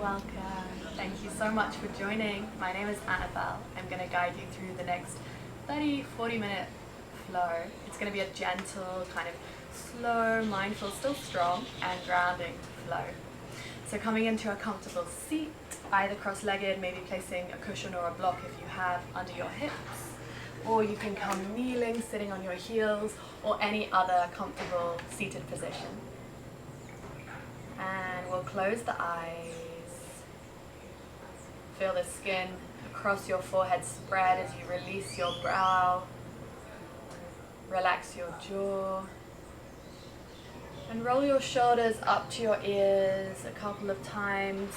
Welcome. Thank you so much for joining. My name is Annabelle. I'm going to guide you through the next 40 minute flow. It's going to be a gentle, kind of slow, mindful, still strong, and grounding flow. So coming into a comfortable seat, either cross-legged, maybe placing a cushion or a block if you have under your hips, or you can come kneeling, sitting on your heels, or any other comfortable seated position. And we'll close the eyes. Feel the skin across your forehead spread as you release your brow. Relax your jaw. And roll your shoulders up to your ears a couple of times.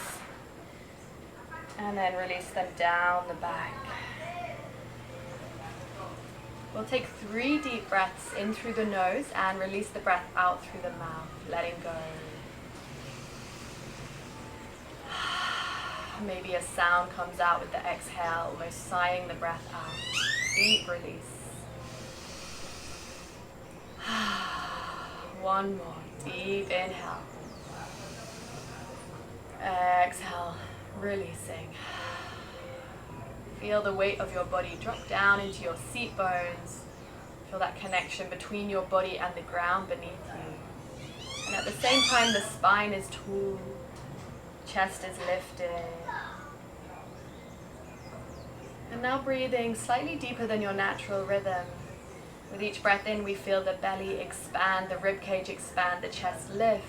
And then release them down the back. We'll take 3 deep breaths in through the nose and release the breath out through the mouth, letting go. Maybe a sound comes out with the exhale, almost sighing the breath out. Deep release. One more. Deep inhale. Exhale, releasing. Feel the weight of your body drop down into your seat bones. Feel that connection between your body and the ground beneath you. And at the same time, the spine is tall, chest is lifted. And now breathing slightly deeper than your natural rhythm. With each breath in, we feel the belly expand, the rib cage expand, the chest lift.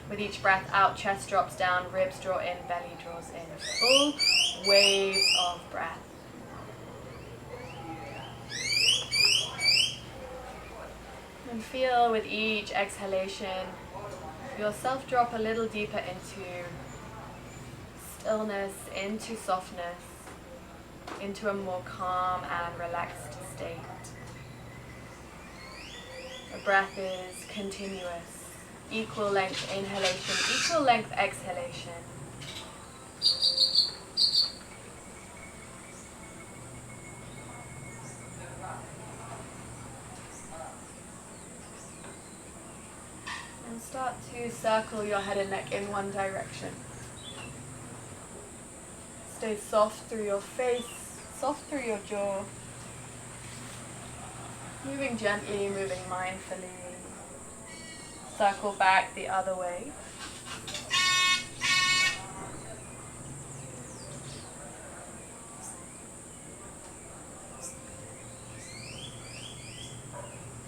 With each breath out, chest drops down, ribs draw in, belly draws in. Full wave of breath. And feel with each exhalation, yourself drop a little deeper into stillness, into softness, into a more calm and relaxed state. The breath is continuous. Equal length inhalation, equal length exhalation. And start to circle your head and neck in one direction. Stay soft through your face, soft through your jaw. Moving gently, moving mindfully. Circle back the other way.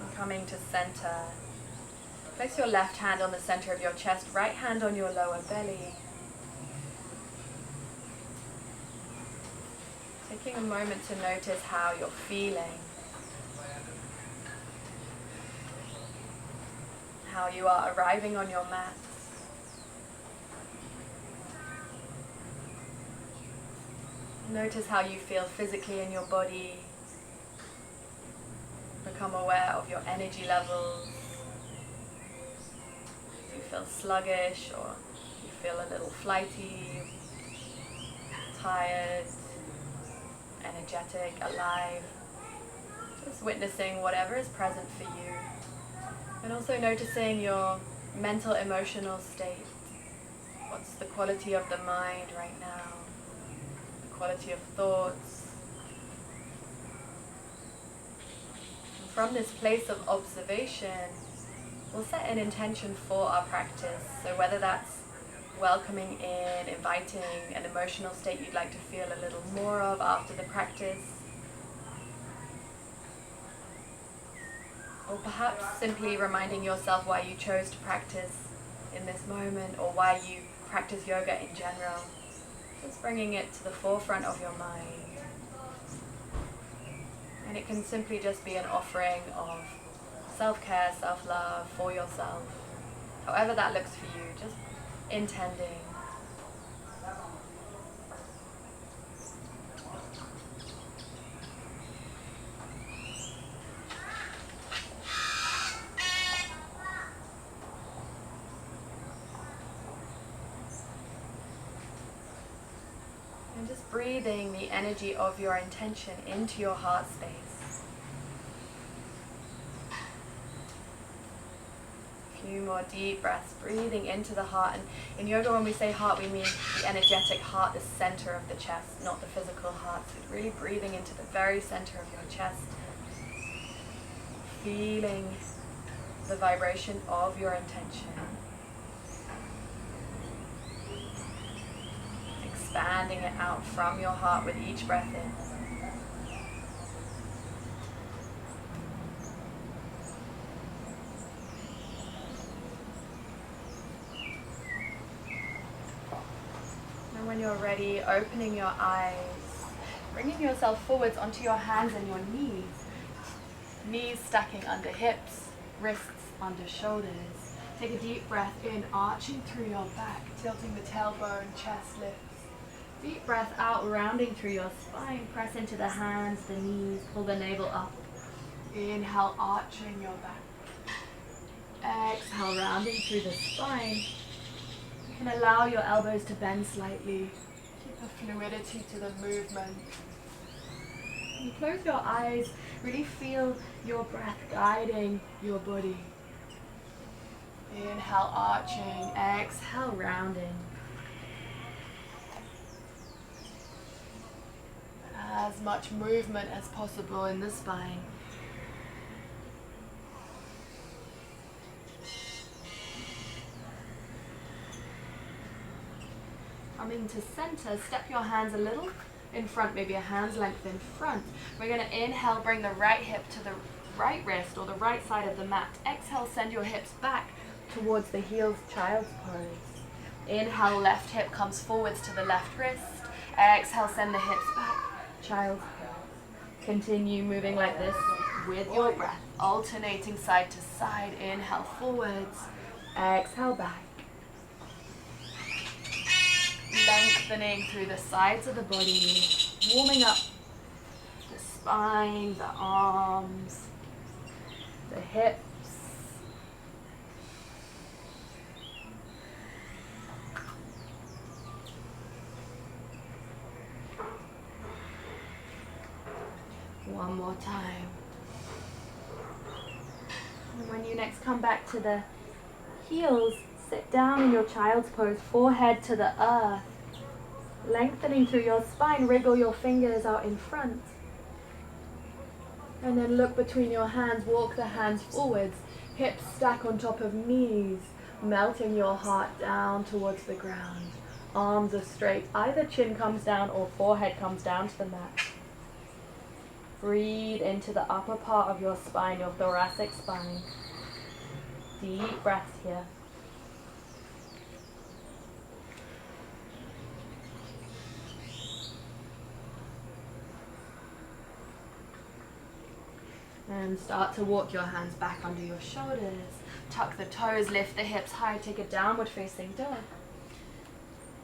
And coming to center. Place your left hand on the center of your chest, right hand on your lower belly. Taking a moment to notice how you're feeling. How you are arriving on your mat. Notice how you feel physically in your body. Become aware of your energy levels. Do you feel sluggish or do you feel a little flighty, tired, energetic, alive? Just witnessing whatever is present for you. And also noticing your mental, emotional state. What's the quality of the mind right now? The quality of thoughts. And from this place of observation, we'll set an intention for our practice. So whether that's welcoming in, inviting an emotional state you'd like to feel a little more of after the practice, or perhaps simply reminding yourself why you chose to practice in this moment, or why you practice yoga in general. Just bringing it to the forefront of your mind. And it can simply just be an offering of self-care, self-love for yourself. However that looks for you, just intending. And just breathing the energy of your intention into your heart space. If few more deep breaths, breathing into the heart. And in yoga, when we say heart, we mean the energetic heart, the center of the chest, not the physical heart. So really breathing into the very center of your chest, feeling the vibration of your intention, expanding it out from your heart with each breath in. And when you're ready, opening your eyes, bringing yourself forwards onto your hands and your knees. Knees stacking under hips, wrists under shoulders. Take a deep breath in, arching through your back, tilting the tailbone, chest lifts. Deep breath out, rounding through your spine. Press into the hands, the knees, pull the navel up. Inhale, arching your back. Exhale, rounding through the spine. You can allow your elbows to bend slightly. Keep the fluidity to the movement. You close your eyes, really feel your breath guiding your body. Inhale, arching. Exhale, rounding. As much movement as possible in the spine. Coming to center, step your hands a little in front, maybe a hand's length in front. We're going to inhale, bring the right hip to the right wrist or the right side of the mat. Exhale, send your hips back towards the heels, child's pose. Inhale, left hip comes forwards to the left wrist. Exhale, send the hips back, child's pose. Continue moving like this with your breath, alternating side to side. Inhale, forwards. Exhale, back. Lengthening through the sides of the body, warming up the spine, the arms, the hips. One more time. And when you next come back to the heels, sit down in your child's pose, forehead to the earth. Lengthening through your spine, wriggle your fingers out in front. And then look between your hands, walk the hands forwards, hips stack on top of knees, melting your heart down towards the ground. Arms are straight, either chin comes down or forehead comes down to the mat. Breathe into the upper part of your spine, your thoracic spine. Deep breaths here. And start to walk your hands back under your shoulders. Tuck the toes, lift the hips high, take a downward facing dog.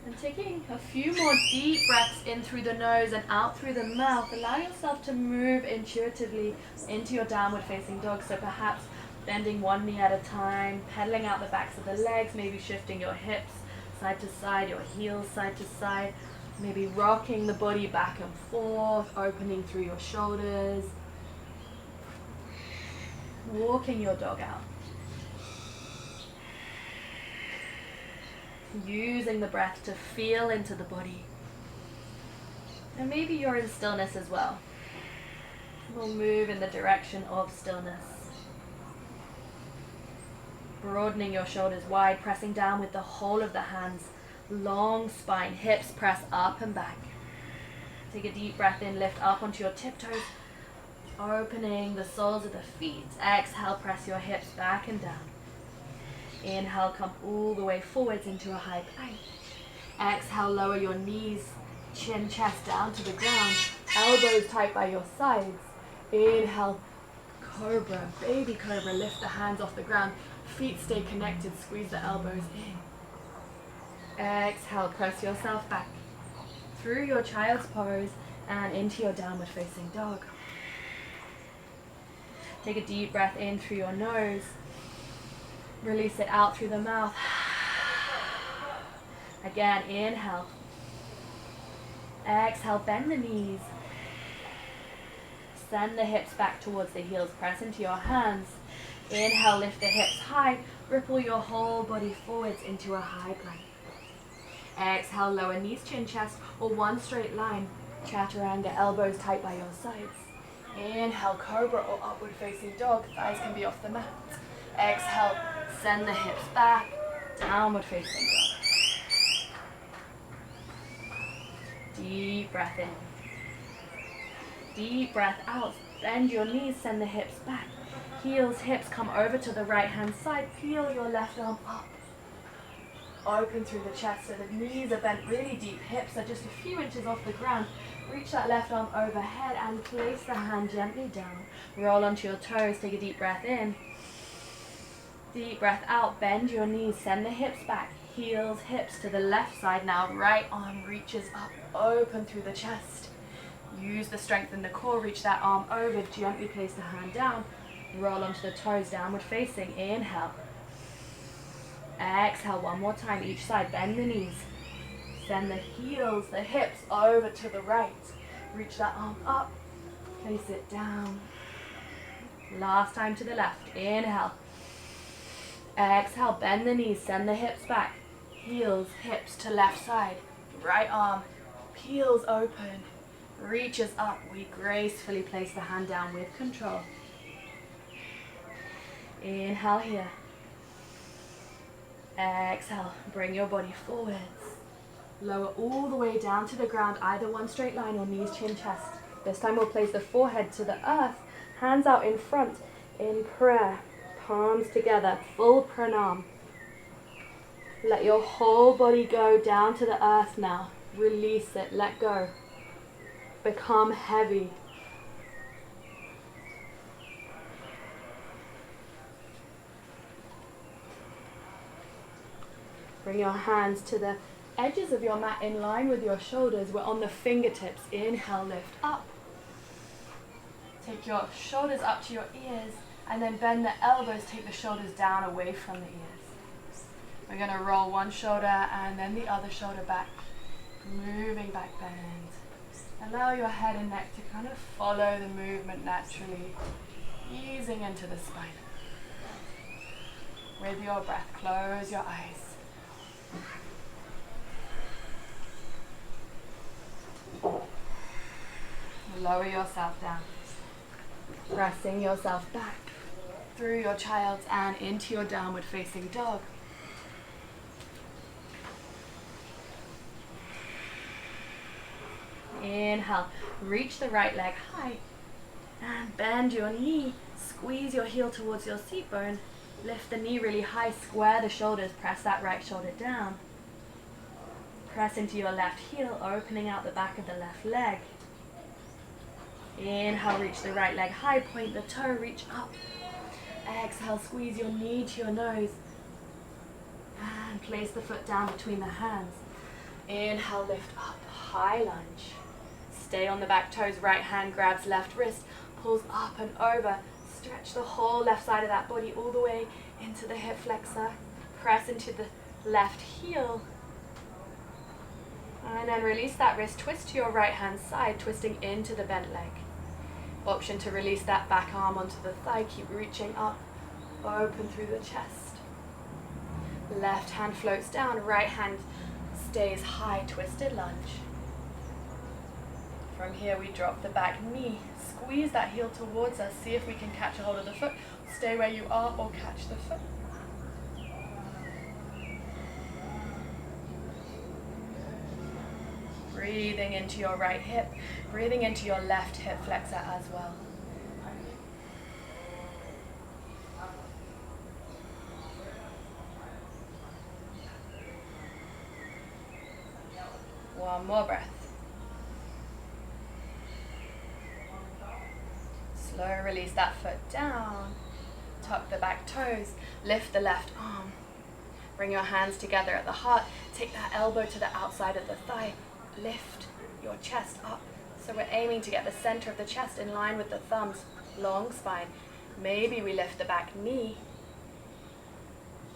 And taking a few more deep breaths in through the nose and out through the mouth, allow yourself to move intuitively into your downward facing dog. So perhaps bending one knee at a time, pedaling out the backs of the legs, maybe shifting your hips side to side, your heels side to side, maybe rocking the body back and forth, opening through your shoulders, walking your dog out. Using the breath to feel into the body. And maybe you're in stillness as well. We'll move in the direction of stillness. Broadening your shoulders wide, pressing down with the whole of the hands. Long spine, hips press up and back. Take a deep breath in, lift up onto your tiptoes, opening the soles of the feet. Exhale, press your hips back and down. Inhale, come all the way forwards into a high plank. Exhale, lower your knees, chin, chest down to the ground. Elbows tight by your sides. Inhale, cobra, baby cobra. Lift the hands off the ground. Feet stay connected. Squeeze the elbows in. Exhale, press yourself back through your child's pose and into your downward facing dog. Take a deep breath in through your nose. Release it out through the mouth. Again, inhale. Exhale, bend the knees. Send the hips back towards the heels. Press into your hands. Inhale, lift the hips high. Ripple your whole body forwards into a high plank. Exhale, lower knees, chin, chest, or one straight line. Chaturanga, elbows tight by your sides. Inhale, cobra or upward facing dog. Thighs can be off the mat. Exhale, send the hips back. Downward facing dog. Deep breath in. Deep breath out. Bend your knees, send the hips back. Heels, hips come over to the right hand side. Peel your left arm up. Open through the chest so the knees are bent really deep. Hips are just a few inches off the ground. Reach that left arm overhead and place the hand gently down. Roll onto your toes. Take a deep breath in. Deep breath out. Bend your knees. Send the hips back. Heels, hips to the left side now. Right arm reaches up. Open through the chest. Use the strength in the core. Reach that arm over. Gently place the hand down. Roll onto the toes. Downward facing. Inhale. Exhale, one more time, each side, bend the knees. Send the heels, the hips over to the right. Reach that arm up, place it down. Last time to the left, inhale. Exhale, bend the knees, send the hips back. Heels, hips to left side. Right arm peels open, reaches up. We gracefully place the hand down with control. Inhale here. Exhale, bring your body forwards. Lower all the way down to the ground, either one straight line or knees, chin, chest. This time we'll place the forehead to the earth, hands out in front in prayer, palms together, full pranam. Let your whole body go down to the earth now. Release it, let go. Become heavy. Bring your hands to the edges of your mat in line with your shoulders. We're on the fingertips. Inhale, lift up. Take your shoulders up to your ears and then bend the elbows. Take the shoulders down away from the ears. We're going to roll one shoulder and then the other shoulder back. Moving back, bend. Allow your head and neck to kind of follow the movement naturally. Easing into the spine. With your breath, close your eyes. Lower yourself down, pressing yourself back through your child's and into your downward facing dog. Inhale, reach the right leg high and bend your knee. Squeeze your heel towards your seat bone. Lift the knee really high, square the shoulders, press that right shoulder down. Press into your left heel, opening out the back of the left leg. Inhale, reach the right leg high, point the toe, reach up. Exhale, squeeze your knee to your nose. And place the foot down between the hands. Inhale, lift up, high lunge. Stay on the back toes, right hand grabs left wrist, pulls up and over. Stretch the whole left side of that body all the way into the hip flexor. Press into the left heel. And then release that wrist, twist to your right hand side, twisting into the bent leg. Option to release that back arm onto the thigh, keep reaching up, open through the chest. Left hand floats down, right hand stays high, twisted lunge. From here we drop the back knee, squeeze that heel towards us, see if we can catch a hold of the foot, stay where you are or catch the foot. Breathing into your right hip, breathing into your left hip flexor as well. One more breath. Slow release that foot down. Tuck the back toes. Lift the left arm. Bring your hands together at the heart. Take that elbow to the outside of the thigh. Lift your chest up. So we're aiming to get the center of the chest in line with the thumbs. Long spine. Maybe we lift the back knee.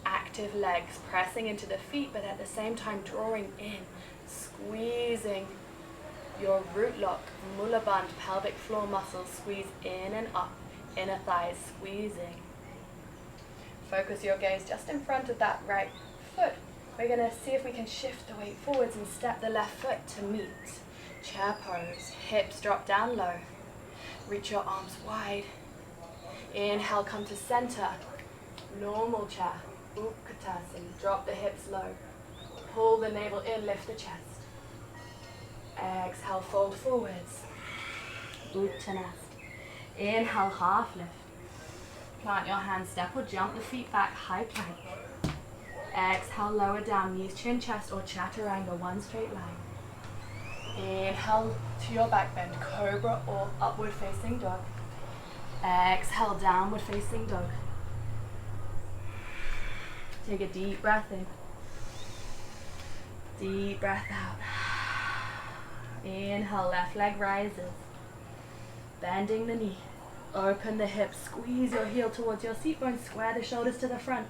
Active legs pressing into the feet, but at the same time drawing in. Squeezing your root lock, mula bandh, pelvic floor muscles. Squeeze in and up. Inner thighs squeezing. Focus your gaze just in front of that right foot. We're going to see if we can shift the weight forwards and step the left foot to meet. Chair pose. Hips drop down low. Reach your arms wide. Inhale, come to center. Normal chair. Utkatasana. Drop the hips low. Pull the navel in, lift the chest. Exhale, fold forwards. Uttanasana. Inhale, half lift. Plant your hands, step or jump the feet back, high plank. Exhale, lower down, knees, chin, chest, or chaturanga, one straight line. Inhale to your back bend, cobra or upward facing dog. Exhale, downward facing dog. Take a deep breath in. Deep breath out. Inhale, left leg rises. Bending the knee. Open the hips, squeeze your heel towards your seat bone, square the shoulders to the front.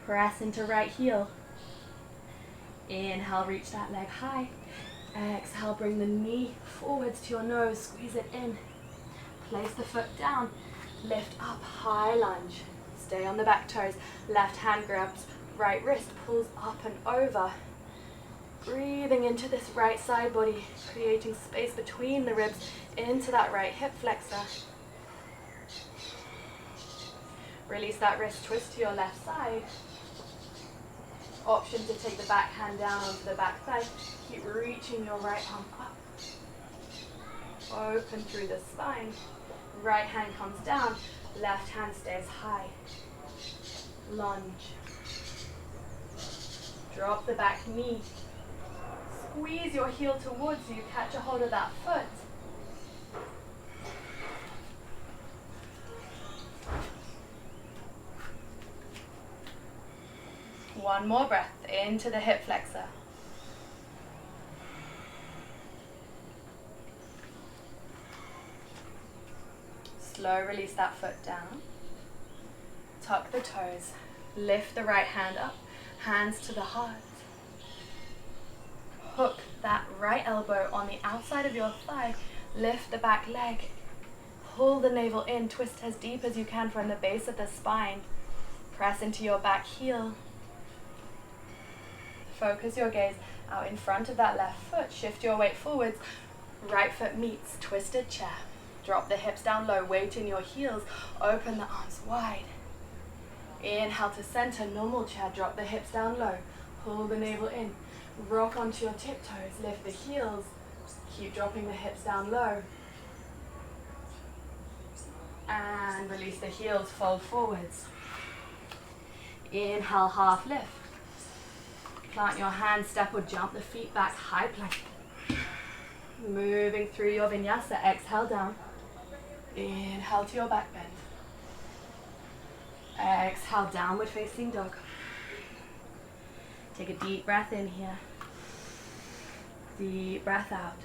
Press into right heel. Inhale, reach that leg high. Exhale, bring the knee forwards to your nose, squeeze it in. Place the foot down, lift up, high lunge. Stay on the back toes, left hand grabs right wrist, pulls up and over. Breathing into this right side body, creating space between the ribs into that right hip flexor. Release that wrist, twist to your left side. Option to take the back hand down onto the back thigh. Keep reaching your right arm up. Open through the spine. Right hand comes down, left hand stays high. Lunge. Drop the back knee. Squeeze your heel towards you, catch a hold of that foot. One more breath into the hip flexor. Slow release that foot down. Tuck the toes. Lift the right hand up, hands to the heart. Hook that right elbow on the outside of your thigh. Lift the back leg. Pull the navel in, twist as deep as you can from the base of the spine. Press into your back heel. Focus your gaze out in front of that left foot. Shift your weight forwards. Right foot meets, twisted chair. Drop the hips down low, weight in your heels. Open the arms wide. Inhale to center, normal chair. Drop the hips down low. Pull the navel in. Rock onto your tiptoes. Lift the heels. Keep dropping the hips down low. And release the heels, fold forwards. Inhale, half lift. Plant your hands, step or jump the feet back, high plank. Moving through your vinyasa, exhale down. Inhale to your back bend. Exhale, downward facing dog. Take a deep breath in here. Deep breath out.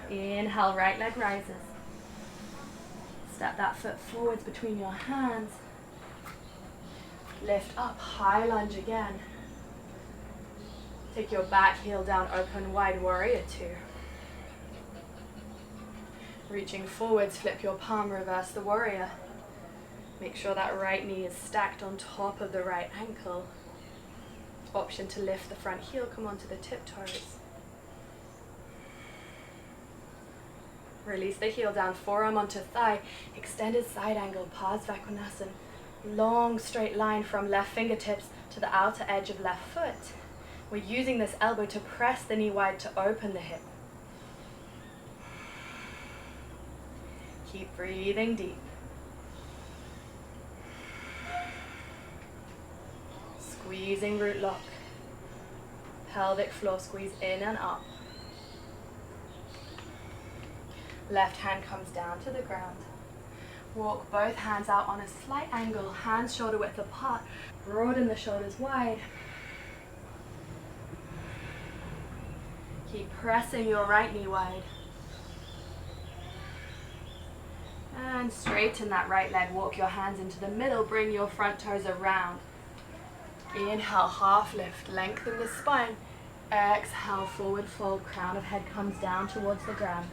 Inhale, right leg rises. Step that foot forwards between your hands. Lift up, high lunge again. Take your back heel down, open wide, warrior two. Reaching forwards, flip your palm, reverse the warrior. Make sure that right knee is stacked on top of the right ankle. Option to lift the front heel, come onto the tiptoes. Release the heel down, forearm onto thigh, extended side angle, Parsvakonasana. Long straight line from left fingertips to the outer edge of left foot. We're using this elbow to press the knee wide to open the hip. Keep breathing deep. Squeezing root lock. Pelvic floor squeeze in and up. Left hand comes down to the ground. Walk both hands out on a slight angle, hands shoulder width apart. Broaden the shoulders wide. Keep pressing your right knee wide. And straighten that right leg. Walk your hands into the middle. Bring your front toes around. Inhale, half lift. Lengthen the spine. Exhale, forward fold. Crown of head comes down towards the ground.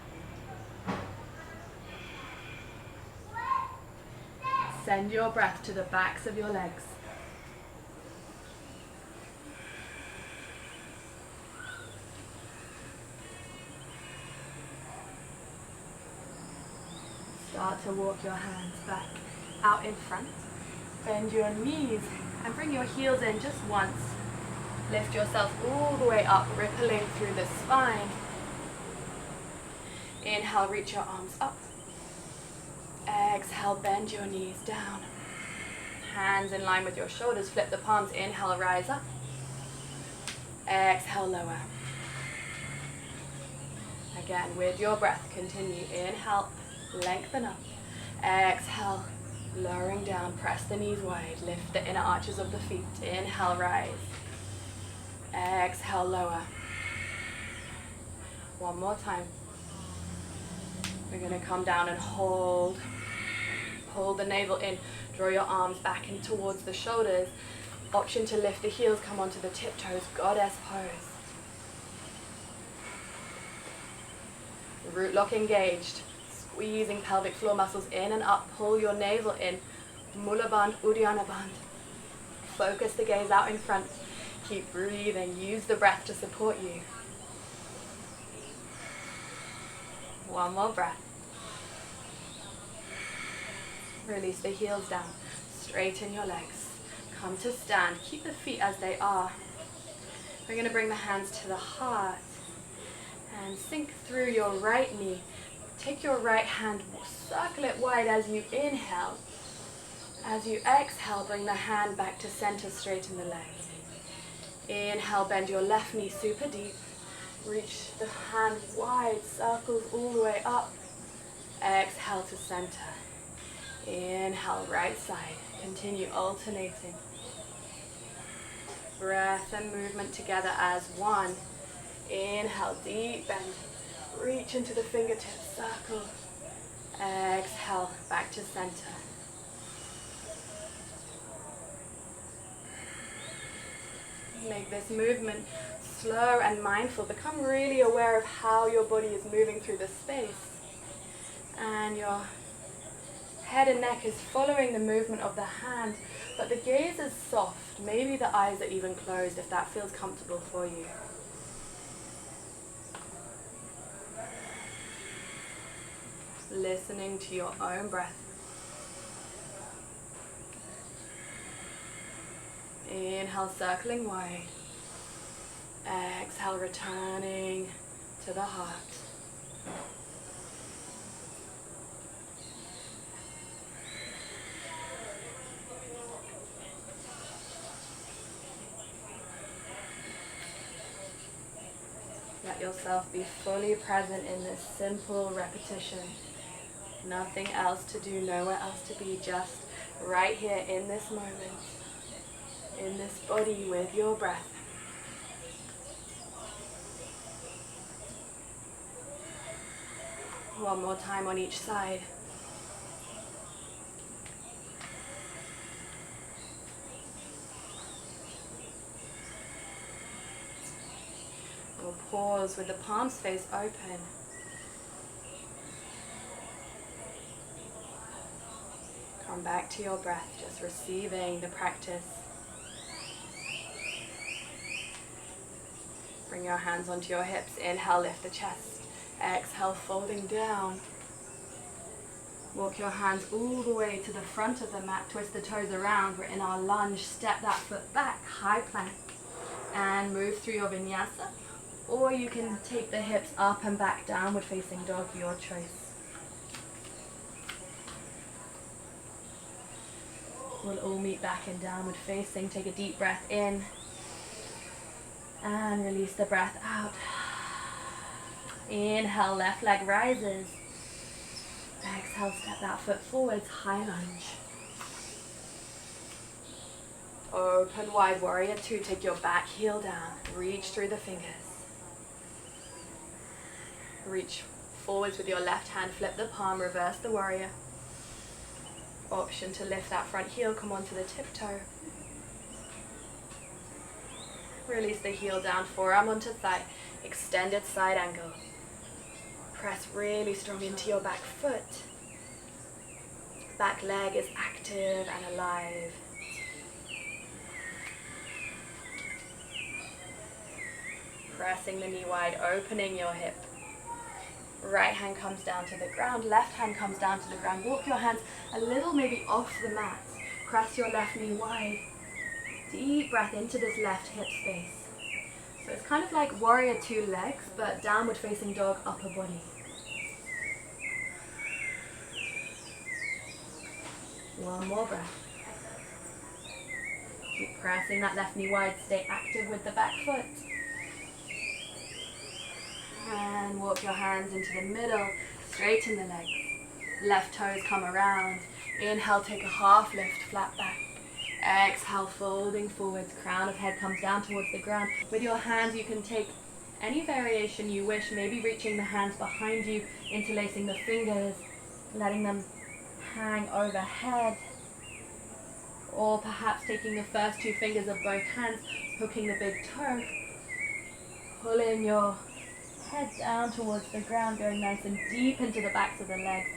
Send your breath to the backs of your legs. Start to walk your hands back out in front. Bend your knees and bring your heels in just once. Lift yourself all the way up, rippling through the spine. Inhale, reach your arms up. Exhale, bend your knees down. Hands in line with your shoulders, flip the palms. Inhale, rise up. Exhale, lower. Again, with your breath, continue. Inhale, lengthen up. Exhale, lowering down. Press the knees wide. Lift the inner arches of the feet. Inhale, rise. Exhale, lower. One more time. We're going to come down and hold. Pull the navel in. Draw your arms back in towards the shoulders. Option to lift the heels, come onto the tiptoes. Goddess pose. Root lock engaged. Squeezing pelvic floor muscles in and up. Pull your navel in. Mula Bandh, Uddiyana Bandh. Focus the gaze out in front. Keep breathing. Use the breath to support you. One more breath. Release the heels down. Straighten your legs. Come to stand. Keep the feet as they are. We're going to bring the hands to the heart and sink through your right knee. Take your right hand, circle it wide as you inhale. As you exhale, bring the hand back to center, straighten the legs. Inhale, bend your left knee super deep. Reach the hand wide, circles all the way up. Exhale to center. Inhale, right side. Continue alternating. Breath and movement together as one. Inhale, deep bend. Reach into the fingertips, circle. Exhale, back to center. Make this movement slow and mindful. Become really aware of how your body is moving through the space. And your head and neck is following the movement of the hand, but the gaze is soft. Maybe the eyes are even closed if that feels comfortable for you. Listening to your own breath. Inhale, circling wide. Exhale, returning to the heart. Let yourself be fully present in this simple repetition. Nothing else to do, nowhere else to be, just right here in this moment, in this body with your breath. One more time on each side. We'll pause with the palms face open. Come back to your breath, just receiving the practice. Bring your hands onto your hips. Inhale, lift the chest. Exhale, folding down. Walk your hands all the way to the front of the mat. Twist the toes around. We're in our lunge. Step that foot back. High plank. And move through your vinyasa. Or you can take the hips up and back, downward facing dog, your choice. We'll all meet back in downward facing. Take a deep breath in. And release the breath out. Inhale, left leg rises. Exhale, step that foot forwards, high lunge. Open wide, warrior two. Take your back heel down. Reach through the fingers. Reach forwards with your left hand, flip the palm, reverse the warrior. Option to lift that front heel, come onto the tiptoe. Release the heel down, forearm onto thigh, extended side angle. Press really strong into your back foot. back leg is active and alive. Pressing the knee wide, opening your hip. Right hand comes down to the ground, left hand comes down to the ground. Walk your hands a little maybe off the mat. Press your left knee wide. Deep breath into this left hip space. So it's kind of like warrior two legs, but downward facing dog, upper body. One more breath. Keep pressing that left knee wide, stay active with the back foot. And walk your hands into the middle, straighten the legs. Left toes come around. Inhale, take a half lift, flat back. Exhale, folding forwards, crown of head comes down towards the ground. With your hands, you can take any variation you wish, maybe reaching the hands behind you, interlacing the fingers, letting them hang overhead. Or perhaps taking the first two fingers of both hands, hooking the big toe, pulling your head down towards the ground, going nice and deep into the backs of the legs.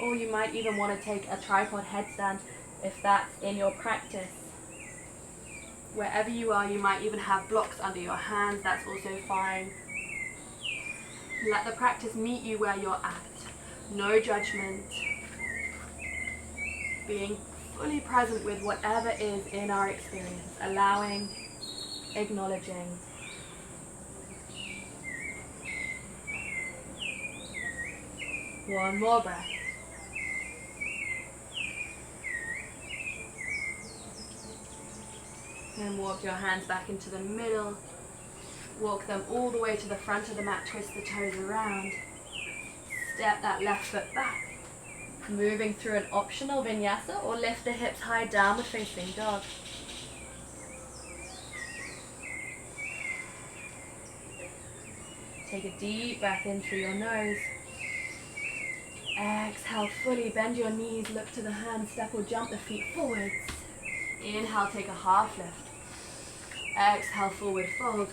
Or you might even want to take a tripod headstand if that's in your practice. Wherever you are, you might even have blocks under your hands, that's also fine. Let the practice meet you where you're at. No judgment. Being fully present with whatever is in our experience. Allowing, acknowledging. One more breath. Then walk your hands back into the middle. Walk them all the way to the front of the mat. Twist the toes around. Step that left foot back. Moving through an optional vinyasa or lift the hips high, downward facing dog. Take a deep breath in through your nose. Exhale, fully bend your knees, look to the hands, step or jump the feet forwards. Inhale, take a half lift. Exhale, forward fold.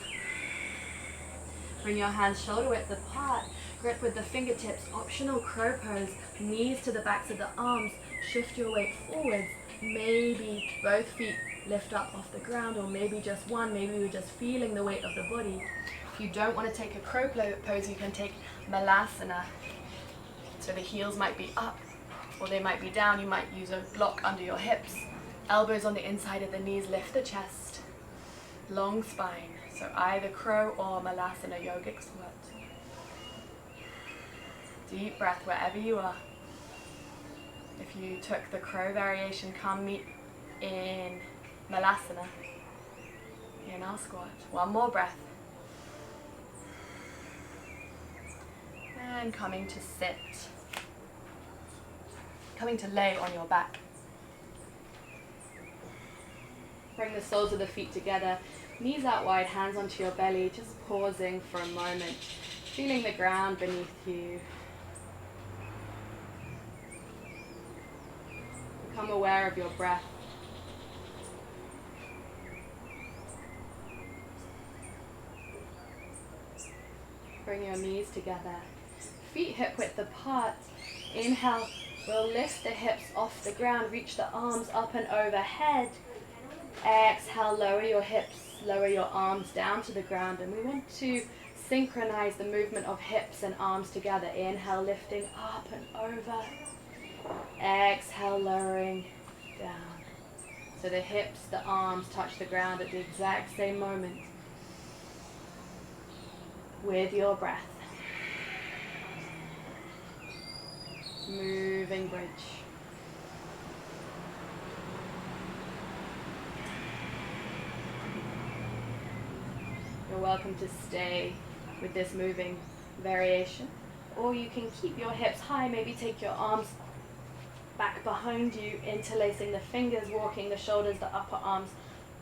Bring your hands shoulder width apart. Grip with the fingertips, optional crow pose. Knees to the backs of the arms. Shift your weight forwards. Maybe both feet lift up off the ground, or maybe just one. Maybe we're just feeling the weight of the body. If you don't want to take a crow pose, you can take malasana. So the heels might be up or they might be down. You might use a block under your hips. Elbows on the inside of the knees, lift the chest. Long spine. So either crow or malasana, yogic squat. Deep breath wherever you are. If you took the crow variation, come meet in malasana, in our squat. One more breath. And coming to sit. Coming to lay on your back. Bring the soles of the feet together, knees out wide, hands onto your belly, just pausing for a moment, feeling the ground beneath you. Become aware of your breath. Bring your knees together, feet hip width apart. Inhale, we'll lift the hips off the ground, reach the arms up and overhead. Exhale, lower your hips, lower your arms down to the ground, and we want to synchronize the movement of hips and arms together. Inhale, lifting up and over. Exhale, lowering down. So the hips, the arms touch the ground at the exact same moment with your breath. Moving bridge. You're welcome to stay with this moving variation, or you can keep your hips high, maybe take your arms back behind you, interlacing the fingers, walking the shoulders, the upper arms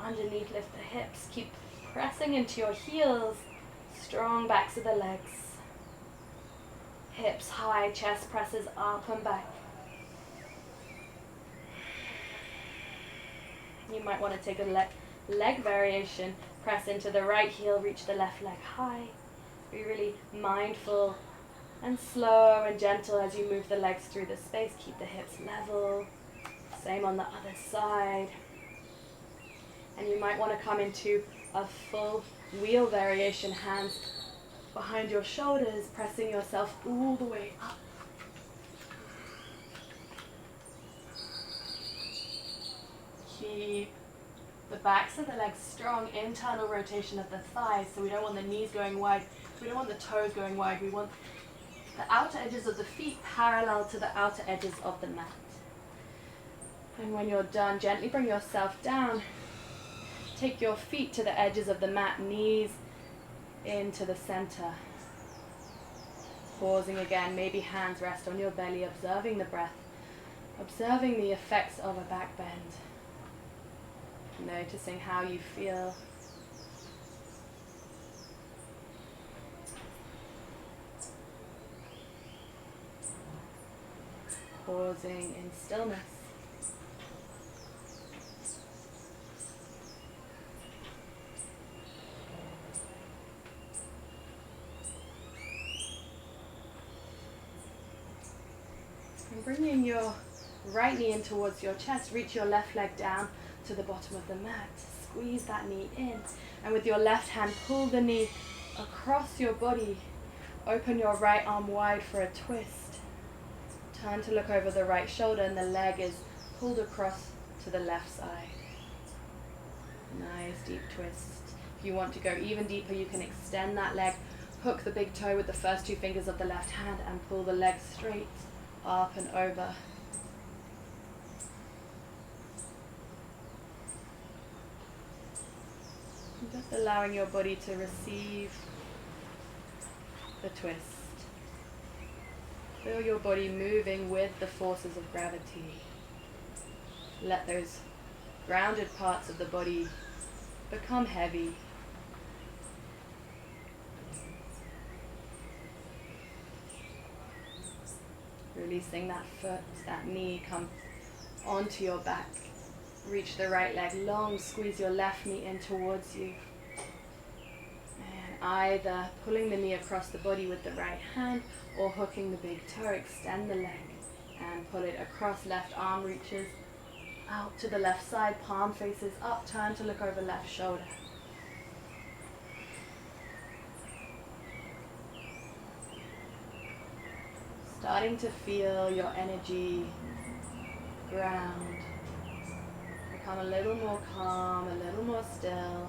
underneath, lift the hips, keep pressing into your heels, strong backs of the legs, hips high, chest presses up and back. You might want to take a leg variation. Press into the right heel, reach the left leg high. Be really mindful and slow and gentle as you move the legs through the space. Keep the hips level. Same on the other side. And you might want to come into a full wheel variation, hands behind your shoulders, pressing yourself all the way up. Keep the backs of the legs strong, internal rotation of the thighs, so we don't want the knees going wide, we don't want the toes going wide, we want the outer edges of the feet parallel to the outer edges of the mat. And when you're done, gently bring yourself down. Take your feet to the edges of the mat, knees into the center. Pausing again, maybe hands rest on your belly, observing the breath, observing the effects of a back bend. Noticing how you feel. Pausing in stillness. And bringing your right knee in towards your chest, reach your left leg down to the bottom of the mat. Squeeze that knee in. And with your left hand, pull the knee across your body. Open your right arm wide for a twist. Turn to look over the right shoulder and the leg is pulled across to the left side. Nice deep twist. If you want to go even deeper, you can extend that leg, hook the big toe with the first two fingers of the left hand and pull the leg straight up and over. Just allowing your body to receive the twist. Feel your body moving with the forces of gravity. Let those grounded parts of the body become heavy. Releasing that foot, that knee, come onto your back. Reach the right leg long, squeeze your left knee in towards you. And either pulling the knee across the body with the right hand or hooking the big toe, extend the leg and pull it across. Left arm reaches out to the left side, palm faces up, turn to look over left shoulder. Starting to feel your energy ground. Become a little more calm, a little more still.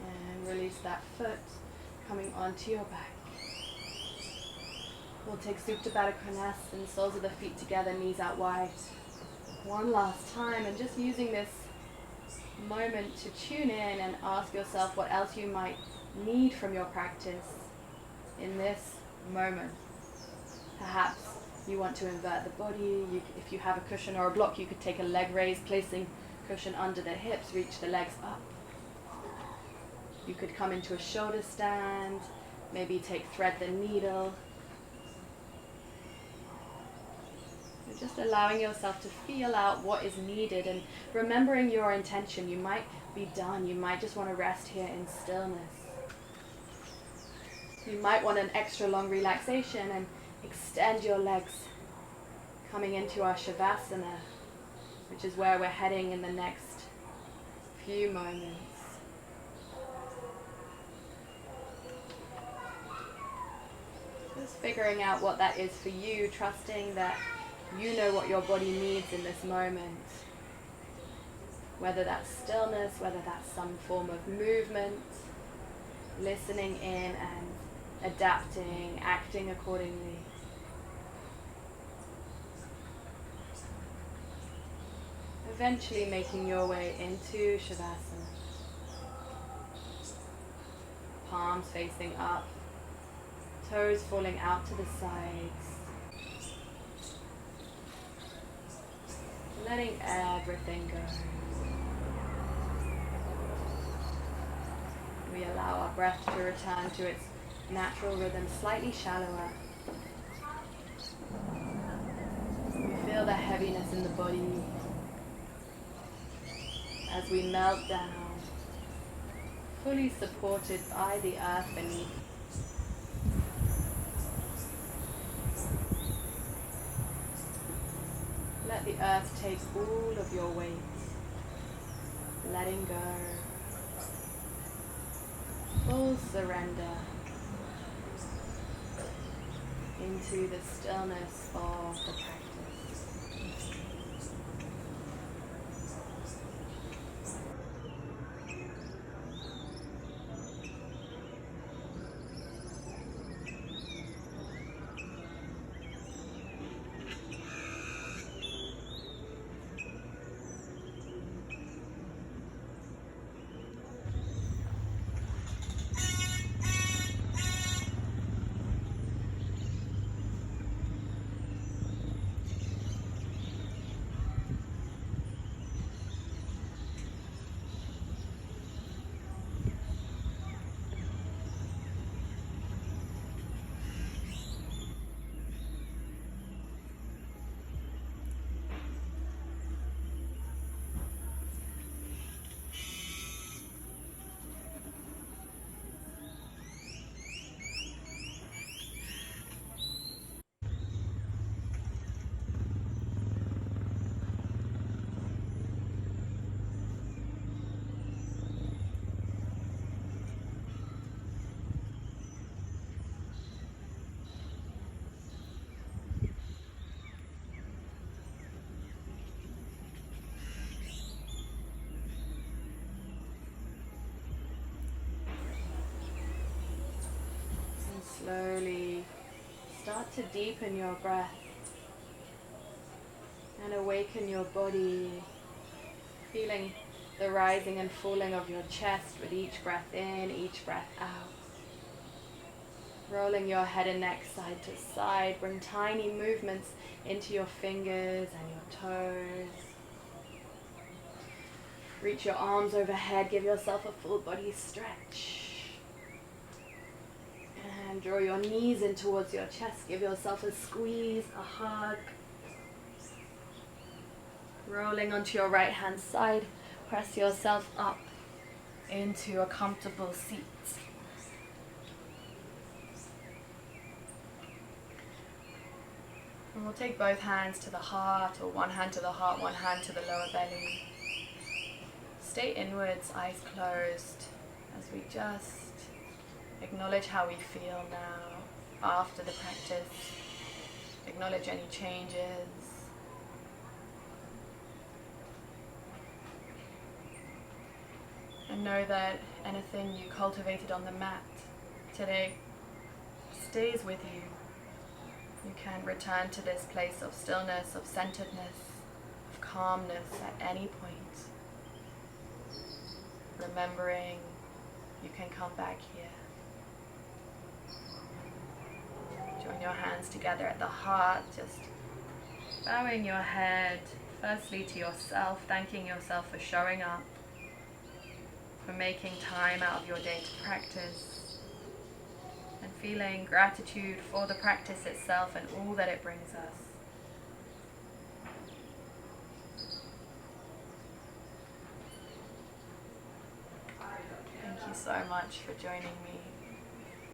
And release that foot coming onto your back. We'll take Supta Baddha Konasana, soles of the feet together, knees out wide. One last time, and just using this moment to tune in and ask yourself what else you might need from your practice in this moment. Perhaps you want to invert the body. If you have a cushion or a block, you could take a leg raise, placing cushion under the hips, reach the legs up. You could come into a shoulder stand, maybe thread the needle. Just allowing yourself to feel out what is needed and remembering your intention. You might be done. You might just want to rest here in stillness. You might want an extra long relaxation and extend your legs, coming into our Shavasana, which is where we're heading in the next few moments. Just figuring out what that is for you, trusting that you know what your body needs in this moment. Whether that's stillness, whether that's some form of movement, listening in and adapting, acting accordingly. Eventually making your way into Shavasana. Palms facing up, toes falling out to the sides. Letting everything go. We allow our breath to return to its natural rhythm, slightly shallower. Feel the heaviness in the body as we melt down, fully supported by the earth beneath. Let the earth take all of your weight, letting go, full surrender into the stillness of the practice. Slowly start to deepen your breath and awaken your body, feeling the rising and falling of your chest with each breath in, each breath out. Rolling your head and neck side to side, bring tiny movements into your fingers and your toes. Reach your arms overhead, give yourself a full body stretch. And draw your knees in towards your chest. Give yourself a squeeze, a hug. Rolling onto your right hand side, press yourself up into a comfortable seat. And we'll take both hands to the heart, or one hand to the heart, one hand to the lower belly. Stay inwards, eyes closed, as we just acknowledge how we feel now after the practice. Acknowledge any changes. And know that anything you cultivated on the mat today stays with you. You can return to this place of stillness, of centeredness, of calmness at any point. Remembering you can come back here. Join your hands together at the heart, just bowing your head firstly to yourself, thanking yourself for showing up, for making time out of your day to practice, and feeling gratitude for the practice itself and all that it brings us. Thank you so much for joining me.